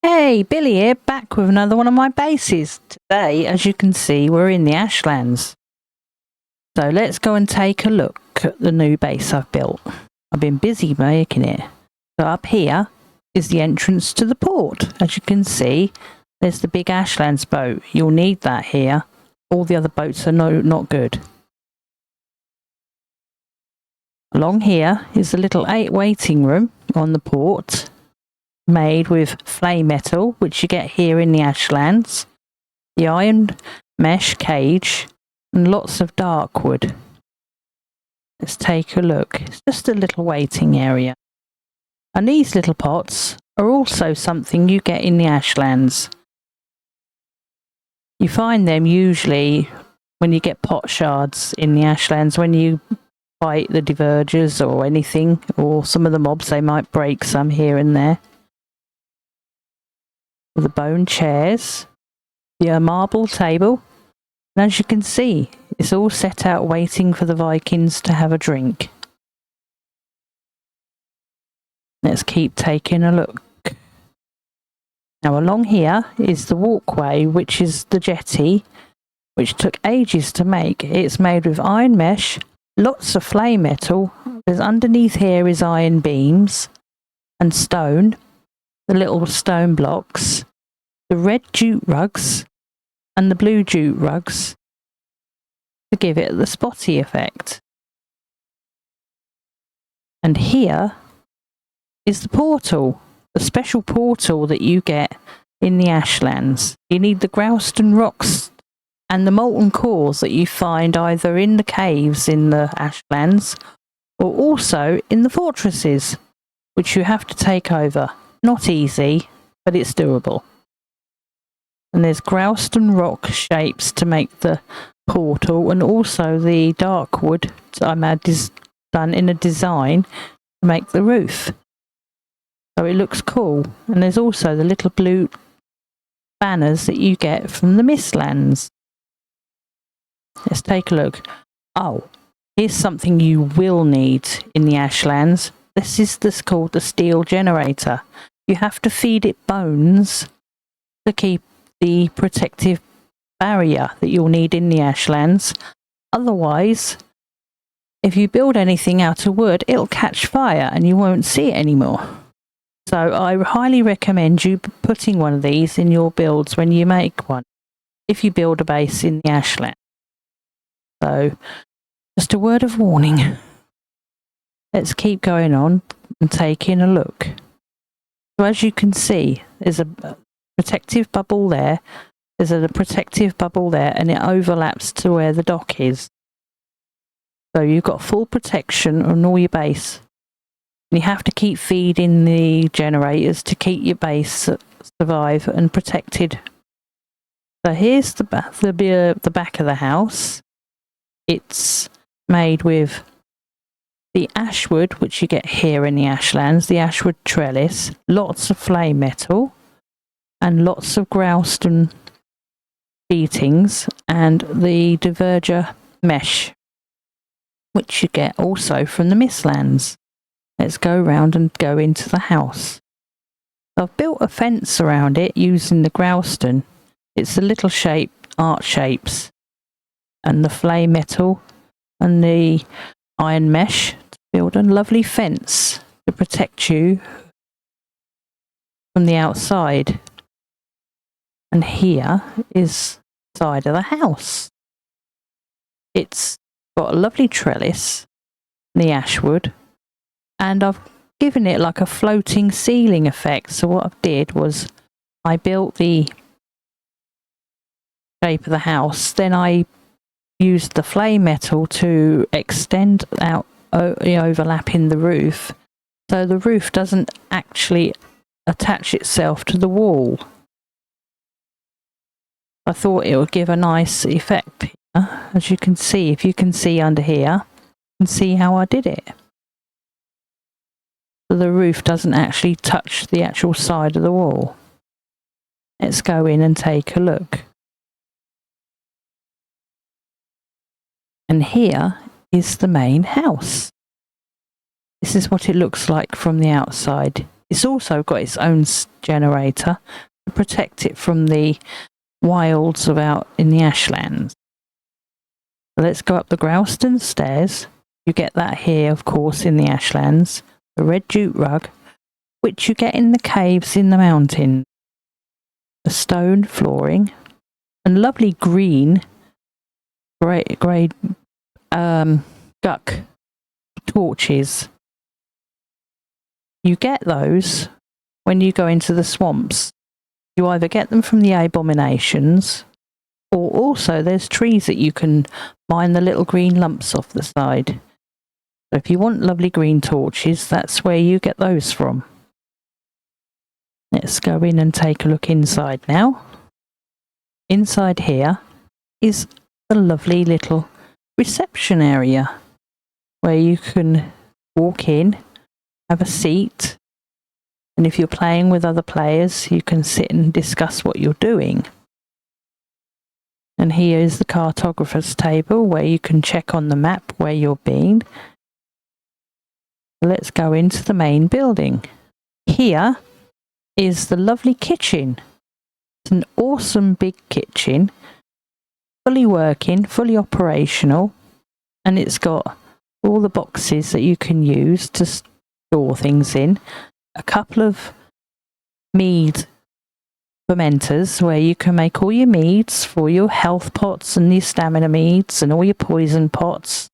Hey, Billie here, back with another one of my bases. Today, as you can see, we're in the Ashlands. So let's go and take a look at the new base I've built. I've been busy making it. So up here is the entrance to the port. As you can see, there's the big Ashlands boat. You'll need that here. All the other boats are not good. Along here is the little waiting room on the port, made with flame metal, which you get here in the Ashlands, the iron mesh cage, and lots of dark wood. Let's take a look. It's just a little waiting area. And these little pots are also something you get in the Ashlands. You find them usually when you get pot shards in the Ashlands, when you fight the divergers or anything, or some of the mobs, they might break some here and there. The bone chairs, the marble table, and as you can see, it's all set out waiting for the Vikings to have a drink. Let's keep taking a look. Now along here is the walkway, which is the jetty, which took ages to make. It's made with iron mesh, lots of flame metal. There's underneath here is iron beams and stone, the little stone blocks, the red jute rugs and the blue jute rugs to give it the spotty effect. And here is the portal, the special portal that you get in the Ashlands. You need the Growston rocks and the molten cores that you find either in the caves in the Ashlands or also in the fortresses, which you have to take over. Not easy, but it's doable. And there's Growston rock shapes to make the portal, and also the dark wood I'm done in a design to make the roof. So it looks cool. And there's also the little blue banners that you get from the Mistlands. Let's take a look. Oh, here's something you will need in the Ashlands. This is called the steel generator. You have to feed it bones to keep the protective barrier that you'll need in the Ashlands. Otherwise, if you build anything out of wood, it'll catch fire and you won't see it anymore. So I highly recommend you putting one of these in your builds when you make one, if you build a base in the Ashland. So, just a word of warning. Let's keep going on and taking a look. So as you can see, there's a protective bubble there, there's a protective bubble there, and it overlaps to where the dock is. So you've got full protection on all your base. You have to keep feeding the generators to keep your base survive and protected. So here's the back of the house. It's made with the ashwood, which you get here in the Ashlands, the ashwood trellis, lots of flame metal, and lots of Growston beatings, and the diverger mesh, which you get also from the Mistlands. Let's go round and go into the house. I've built a fence around it using the Growston. It's the little art shapes and the flame metal and the iron mesh to build a lovely fence to protect you from the outside. And here is the side of the house. It's got a lovely trellis, the ashwood, and I've given it like a floating ceiling effect. So what I did was I built the shape of the house, then I used the flame metal to extend out, overlapping the roof, so the roof doesn't actually attach itself to the wall. I thought it would give a nice effect here. As you can see, if you can see under here, you can see how I did it. So the roof doesn't actually touch the actual side of the wall. Let's go in and take a look. And here is the main house. This is what it looks like from the outside. It's also got its own generator to protect it from the wilds of out in the Ashlands. So let's go up the Growston stairs. You get that here, of course, in the Ashlands. The red jute rug, which you get in the caves in the mountains. The stone flooring and lovely grey guck torches. You get those when you go into the swamps. You either get them from the abominations, or also there's trees that you can mine the little green lumps off the side. So if you want lovely green torches, that's where you get those from. Let's go in and take a look inside now. Inside here is a lovely little reception area where you can walk in, have a seat, and if you're playing with other players, you can sit and discuss what you're doing. And here is the cartographer's table where you can check on the map where you're being. Let's go into the main building. Here is the lovely kitchen. It's an awesome big kitchen, fully working, fully operational, and it's got all the boxes that you can use to store things in. A couple of mead fermenters where you can make all your meads for your health pots and your stamina meads and all your poison pots,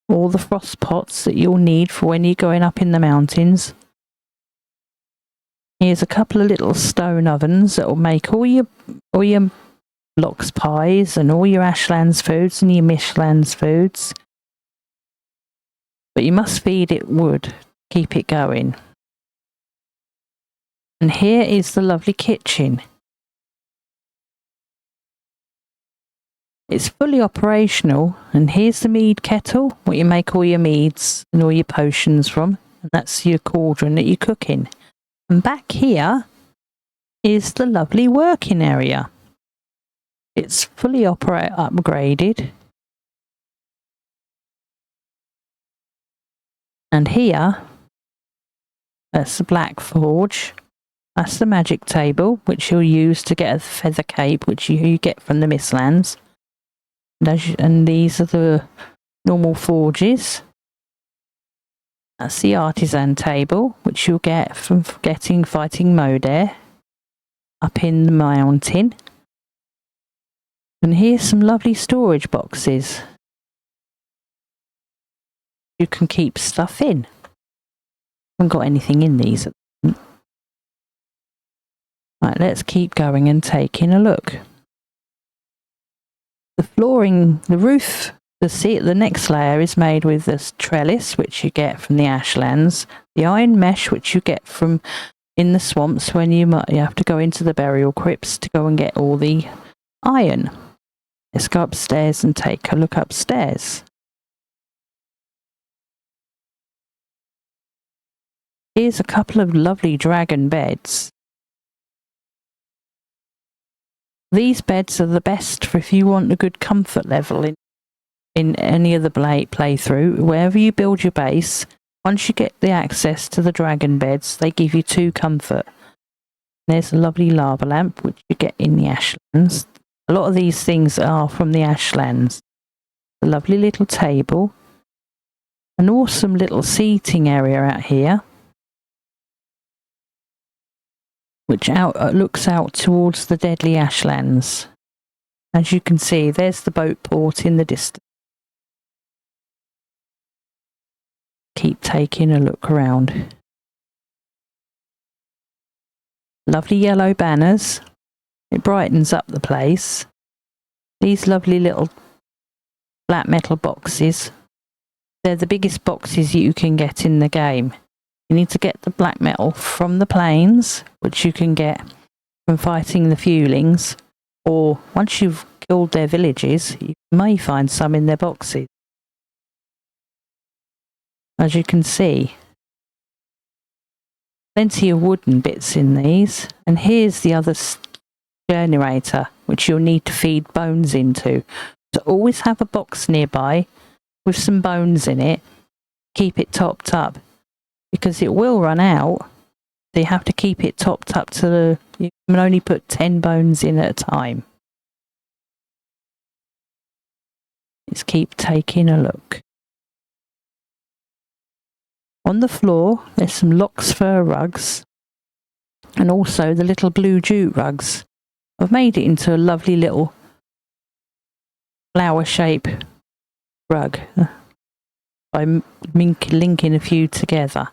all the frost pots that you'll need for when you're going up in the mountains. Here's a couple of little stone ovens that will make all your lox pies and all your Ashlands foods and your Mishlands foods. But you must feed it wood, keep it going. And here is the lovely kitchen. It's fully operational, and here's the mead kettle, what you make all your meads and all your potions from, and that's your cauldron that you cook in. And back here is the lovely working area. It's fully upgraded. And here, that's the black forge. That's the magic table, which you'll use to get a feather cape, which you get from the Mistlands. And these are the normal forges. That's the artisan table, which you'll get from fighting Moder up in the mountain. And here's some lovely storage boxes. You can keep stuff in. I haven't got anything in these at the moment. Right, let's keep going and taking a look. The flooring, the roof, the next layer is made with this trellis, which you get from the Ashlands, the iron mesh, which you get from in the swamps when you have to go into the burial crypts to go and get all the iron. Let's go upstairs and take a look upstairs. Here's a couple of lovely dragon beds. These beds are the best for if you want a good comfort level in any of the playthrough. Wherever you build your base, once you get the access to the dragon beds, they give you 2 comfort. There's a lovely lava lamp, which you get in the Ashlands. A lot of these things are from the Ashlands. A lovely little table. An awesome little seating area out here, which looks out towards the deadly Ashlands. As you can see, there's the boat port in the distance. Keep taking a look around. Lovely yellow banners. It brightens up the place. These lovely little flat metal boxes. They're the biggest boxes you can get in the game. You need to get the black metal from the plains, which you can get from fighting the Fewlings, or once you've killed their villages, you may find some in their boxes. As you can see, plenty of wooden bits in these, and here's the other generator, which you'll need to feed bones into. So always have a box nearby with some bones in it, keep it topped up, because it will run out So you have to keep it topped up to the... You can only put 10 bones in at a time. Just keep taking a look. On the floor, there's some Lox fur rugs. And also the little blue jute rugs. I've made it into a lovely little flower shape rug by linking a few together.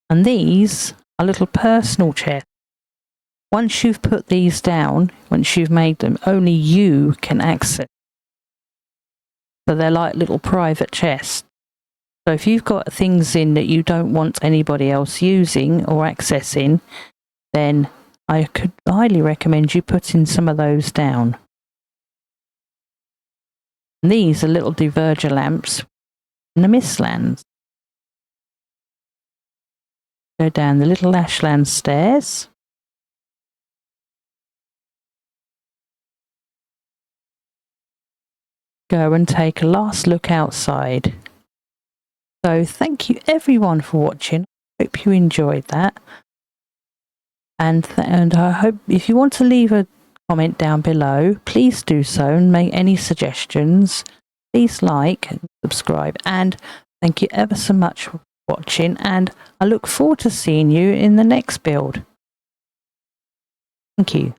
And these are little personal chairs. Once you've put these down, once you've made them, only you can access. So they're like little private chests. So if you've got things in that you don't want anybody else using or accessing, then I could highly recommend you putting some of those down. And these are little diverger lamps in the Mistlands. Go down the little Ashland stairs. Go and take a last look outside. So thank you everyone for watching. I hope you enjoyed that. And I hope if you want to leave a comment down below, please do so and make any suggestions. Please like and subscribe. And thank you ever so much for watching. And I look forward to seeing you in the next build. Thank you.